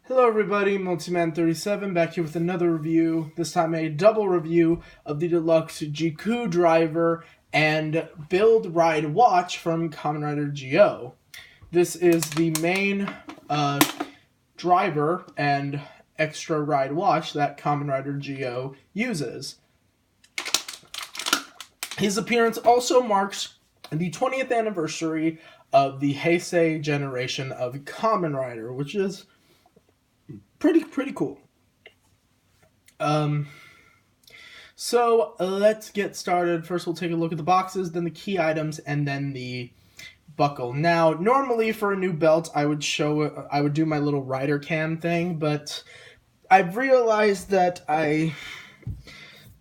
Hello everybody, Multiman37 back here with another review, this time a double review of the deluxe Ziku driver and build ride watch from Kamen Rider Go. This is the main driver and extra ride watch that Kamen Rider Go uses. His appearance also marks the 20th anniversary of the Heisei generation of Kamen Rider, which is pretty cool. So let's get started. First we'll take a look at the boxes, then the key items, and then the buckle. Now, normally for a new belt, I would do my little rider cam thing, but I've realized that I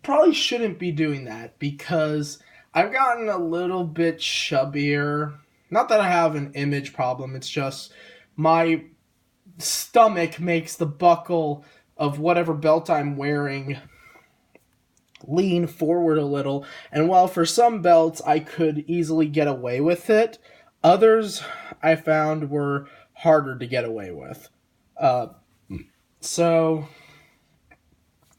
probably shouldn't be doing that because I've gotten a little bit chubbier. Not that I have an image problem, it's just my stomach makes the buckle of whatever belt I'm wearing lean forward a little, and while for some belts I could easily get away with it, others I found were harder to get away with. So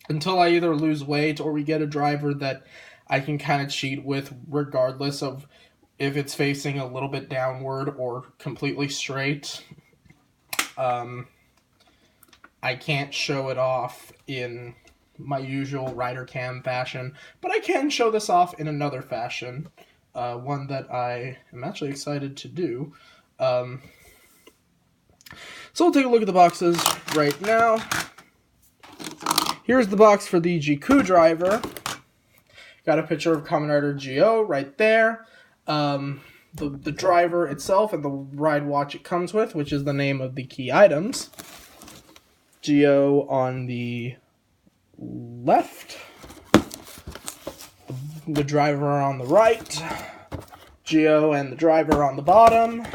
until I either lose weight or we get a driver that I can kind of cheat with regardless of if it's facing a little bit downward or completely straight, I can't show it off in my usual rider cam fashion, but I can show this off in another fashion, one that I am actually excited to do. So we'll take a look at the boxes right now. Here's the box for the Ziku driver. Got a picture of Kamen Rider Go right there. The driver itself and the ride watch it comes with, which is the name of the key items. Go on the left, the driver on the right, Go and the driver on the bottom.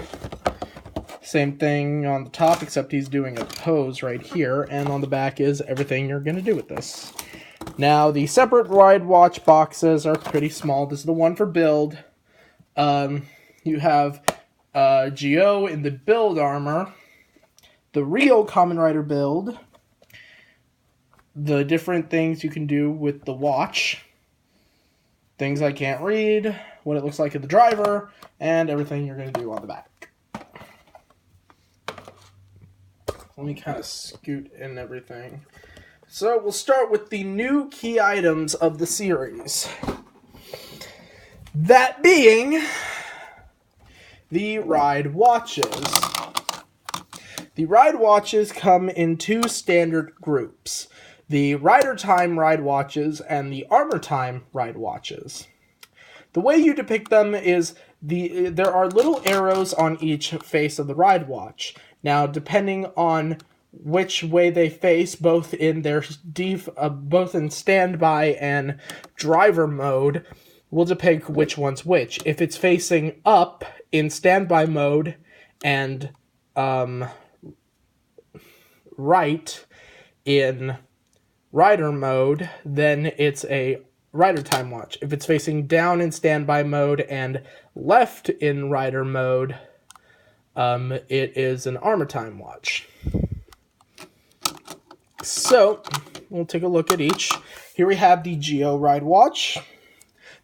Same thing on the top, except he's doing a pose right here, and on the back is everything you're going to do with this. Now, the separate ride watch boxes are pretty small. This is the one for build. You have Go in the build armor, the real Kamen Rider build, the different things you can do with the watch, things I can't read, what it looks like in the driver, and everything you're going to do on the back. Let me kind of scoot in everything. So we'll start with the new key items of the series. That being the ride watches. The ride watches come in two standard groups: the Rider Time ride watches and the Armor Time ride watches. The way you depict them is there are little arrows on each face of the ride watch. Now, depending on which way they face, both in standby and driver mode, will depict which one's which. If it's facing up in standby mode and right in rider mode, then it's a rider time watch. If it's facing down in standby mode and left in rider mode, it is an armor time watch. So we'll take a look at each. Here we have the Go ride watch.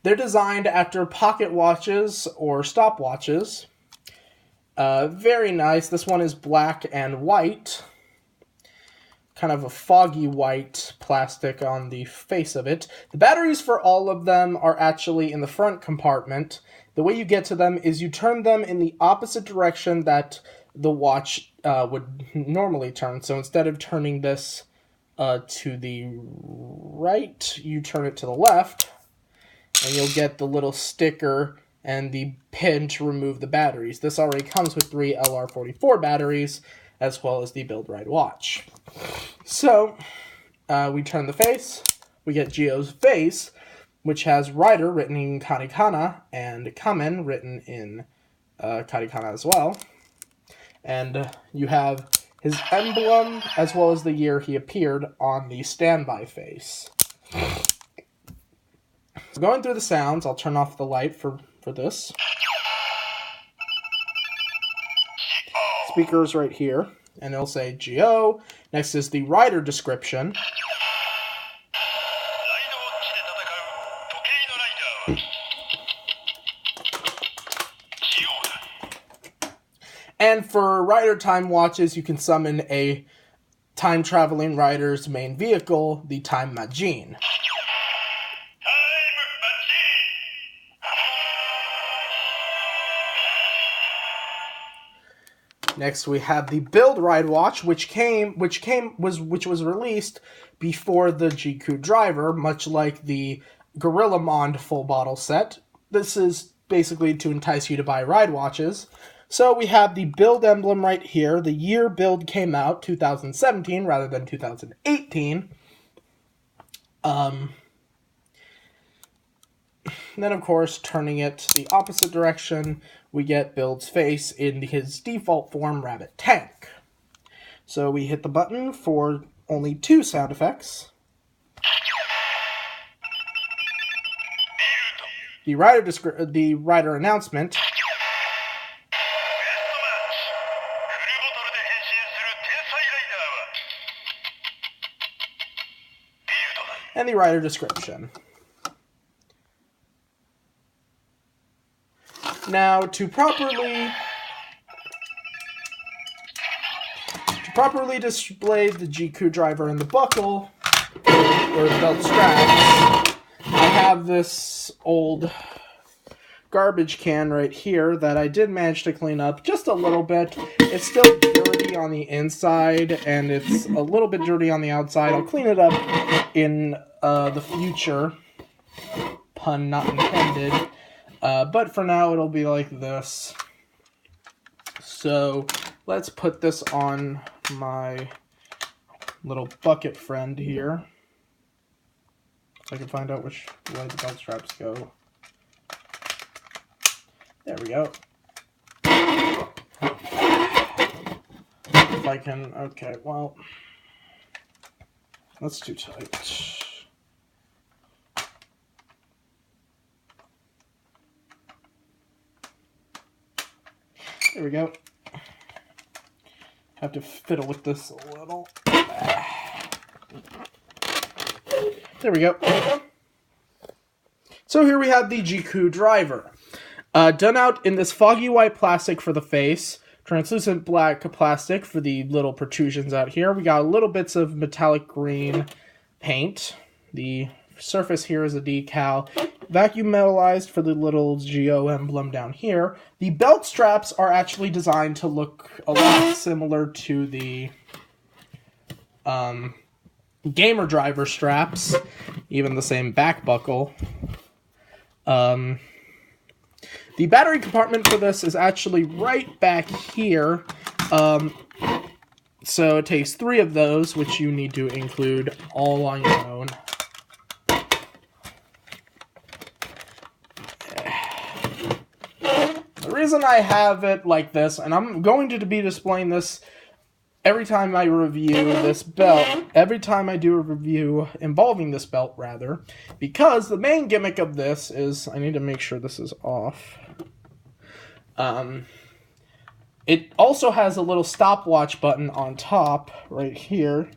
They're designed after pocket watches or stopwatches. Very nice. This one is black and white. Kind of a foggy white plastic on the face of it. The batteries for all of them are actually in the front compartment. The way you get to them is you turn them in the opposite direction that the watch would normally turn. So instead of turning this to the right, you turn it to the left, and you'll get the little sticker and the pin to remove the batteries. This already comes with 3 LR44 batteries, as well as the build ride watch. So, we turn the face, we get Go's face, which has Rider written in katakana, and Kamen written in katakana as well. And you have his emblem, as well as the year he appeared on the standby face. So going through the sounds, I'll turn off the light for this. Speakers right here. and it'll say GO. Next is the rider description. And for rider time watches, you can summon a time-traveling rider's main vehicle, the Time Machine. Next, we have the Build Ride Watch, which was released before the Ziku driver, much like the Gorilla Mond full bottle set. This is basically to entice you to buy ride watches. So we have the build emblem right here. The year build came out, 2017 rather than 2018. Then, of course, turning it the opposite direction, we get Build's face in his default form, Rabbit Tank. So we hit the button for only 2 sound effects. The rider announcement. And the rider description. Now, to properly display the Ziku driver and the buckle, or the belt straps, I have this old garbage can right here that I did manage to clean up just a little bit. It's still dirty on the inside, and it's a little bit dirty on the outside. I'll clean it up in the future. Pun not intended. But for now, it'll be like this. So, let's put this on my little bucket friend here. So I can find out which way the belt straps go. There we go. If I can... Okay, well... That's too tight. There we go. Have to fiddle with this a little. There we go. So here we have the Ziku driver. Done out in this foggy white plastic for the face, translucent black plastic for the little protrusions out here. We got little bits of metallic green paint. The surface here is a decal. Vacuum metallized for the little GO emblem down here. The belt straps are actually designed to look a lot similar to the gamer driver straps. Even the same back buckle. The battery compartment for this is actually right back here. So it takes 3 of those, which you need to include all on your own. The reason I have it like this, and I'm going to be displaying this every time I review this belt, every time I do a review involving this belt, rather, because the main gimmick of this is, I need to make sure this is off. It also has a little stopwatch button on top, right here,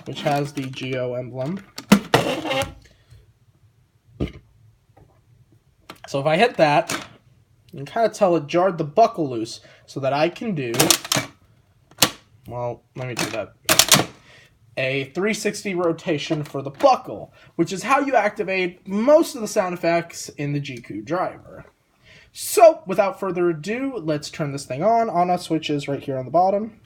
which has the GO emblem. So if I hit that, you can kind of tell it jarred the buckle loose, so that I can do, well, let me do that, a 360 rotation for the buckle, which is how you activate most of the sound effects in the Ziku driver. So, without further ado, let's turn this thing on. On-off switch is right here on the bottom.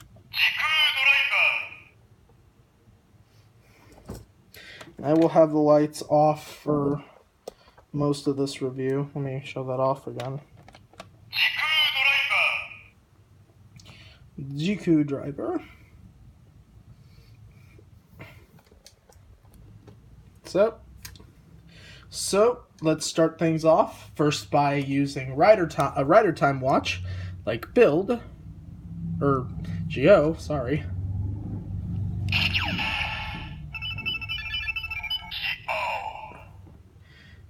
I will have the lights off for most of this review. Let me show that off again. Ziku driver. So let's start things off first by using a rider time watch, like Build, or GO, sorry.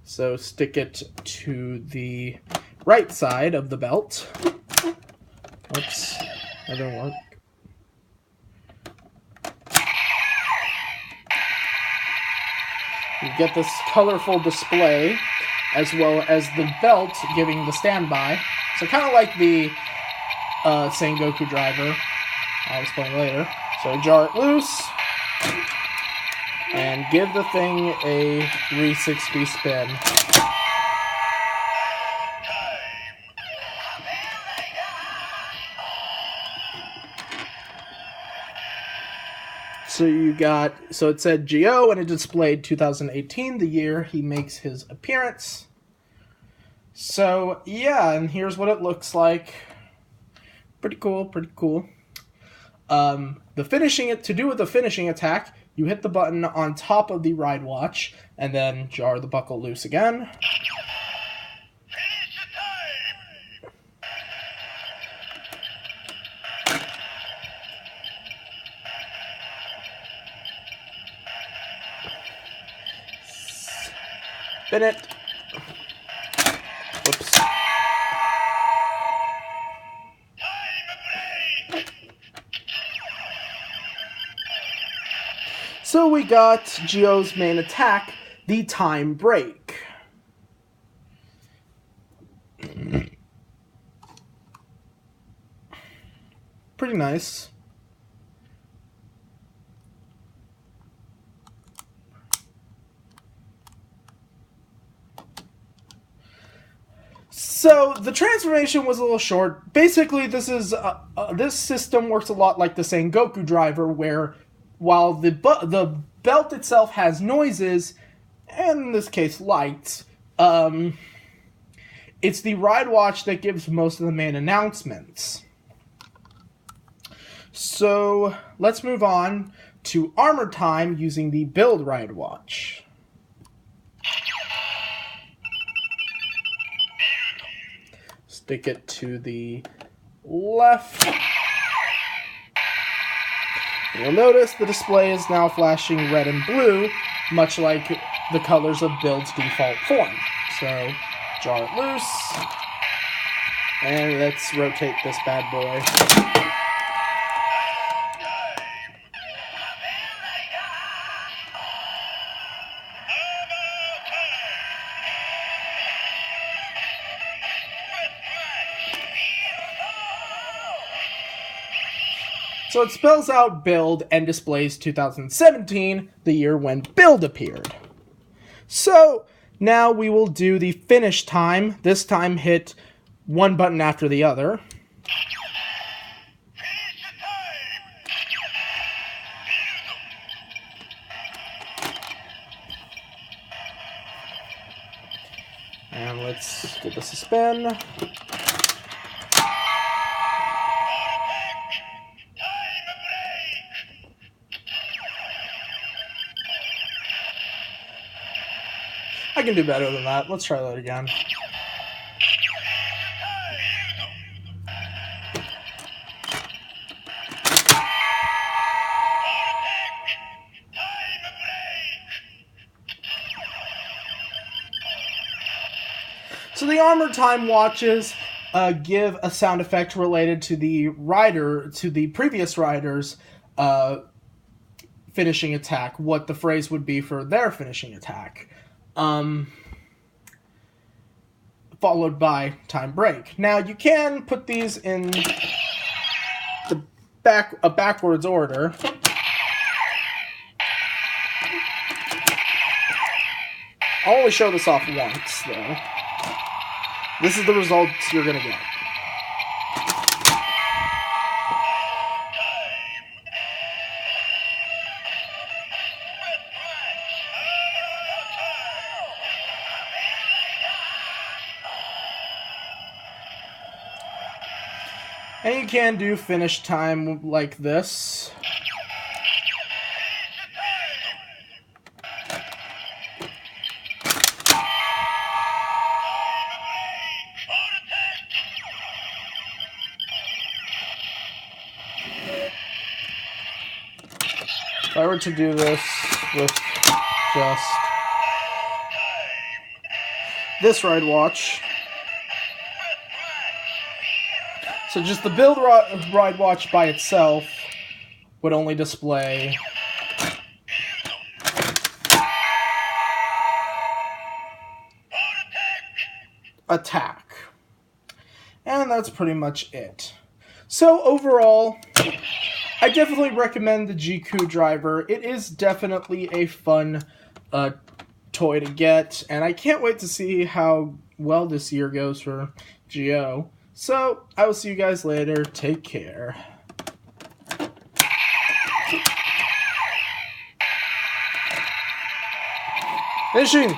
So stick it to the right side of the belt. Oops, that didn't work. You get this colorful display, as well as the belt giving the standby. So kind of like the Sengoku driver. I'll explain later. So jar it loose, and give the thing a 360 spin. So it said Geo, and it displayed 2018, the year he makes his appearance. So yeah, and here's what it looks like. Pretty cool, pretty cool. To do with the finishing attack, you hit the button on top of the ride watch, and then jar the buckle loose again. Spin it. Whoops. So we got Geo's main attack, the time break. Pretty nice. So the transformation was a little short. Basically, this system works a lot like the Sengoku driver, where while the belt itself has noises, and in this case lights, it's the ride watch that gives most of the main announcements. So let's move on to armor time using the build ride watch. Stick it to the left. You'll notice the display is now flashing red and blue, much like the colors of Build's default form. So, jar it loose. And let's rotate this bad boy. So it spells out Build and displays 2017, the year when Build appeared. So now we will do the finish time. This time hit one button after the other. And let's give this a spin. I can do better than that. Let's try that again. So the armor time watches give a sound effect related to the previous rider's finishing attack, what the phrase would be for their finishing attack. Followed by time break. Now you can put these in a backwards order. I'll only show this off once, though. This is the results you're gonna get. And you can do finish time like this. If I were to do this with just this ride watch, so just the build ride watch by itself would only display attack. And that's pretty much it. So overall, I definitely recommend the Ziku driver. It is definitely a fun toy to get, and I can't wait to see how well this year goes for Geo. So, I will see you guys later. Take care. Finishing!